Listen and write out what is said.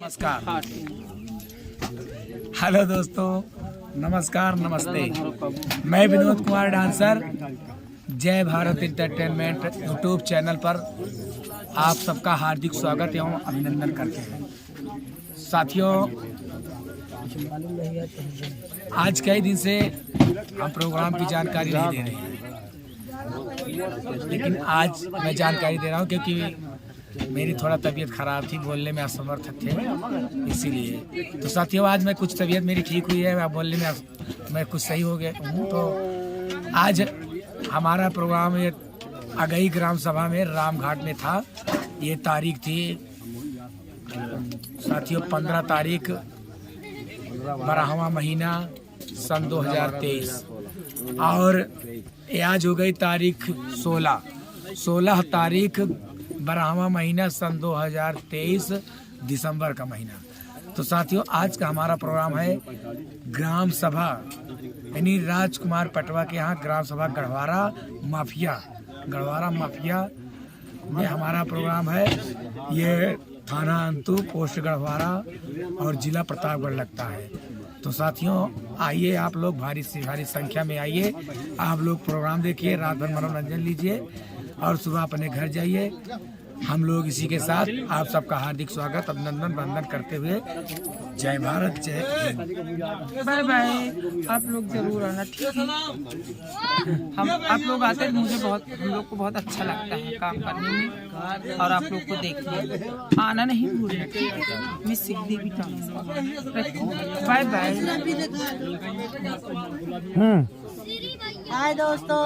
नमस्कार। हेलो दोस्तों, नमस्कार, नमस्ते। मैं विनोद कुमार डांसर जय भारत एंटरटेनमेंट यूट्यूब चैनल पर आप सबका हार्दिक स्वागत एवं अभिनंदन करते हैं। साथियों, आज कई दिन से हम प्रोग्राम की जानकारी नहीं दे रहे हैं, लेकिन आज मैं जानकारी दे रहा हूं क्योंकि मेरी थोड़ा तबीयत खराब थी, बोलने में असमर्थ थे, इसीलिए। तो साथियों, आज मैं कुछ तबीयत मेरी ठीक हुई है, बोलने में मैं कुछ सही हो गया हूँ। तो आज हमारा प्रोग्राम ये अगई ग्राम सभा में रामघाट में था। ये तारीख थी साथियों 15 तारीख 12वां महीना सन 2023 और आज हो गई तारीख 16 तारीख 12वां महीना सन 2023 दिसंबर का महीना। तो साथियों, आज का हमारा प्रोग्राम है ग्राम सभा, यानी राजकुमार पटवा के यहाँ ग्राम सभा गढ़वारा माफिया में हमारा प्रोग्राम है। ये थाना अंतु, पोस्ट गढ़वारा और जिला प्रतापगढ़ लगता है। तो साथियों, आइए आप लोग भारी से भारी संख्या में आइए, आप लोग प्रोग्राम देखिए, रात भर मनोरंजन लीजिए और सुबह अपने घर जाइए। हम लोग इसी के साथ आप सबका हार्दिक स्वागत, अभिनंदन, वंदन करते हुए जय भारत, जय हिंद। Bye bye. आप लोग जरूर आना, ठीक है? हम आप लोग आते हैं, हम लोग को बहुत अच्छा लगता है काम करने में और आप लोग को देखने में। आना नहीं भूलना, ठीक है? मैं सिद्धि भी बाय बाय। हाय दोस्तों।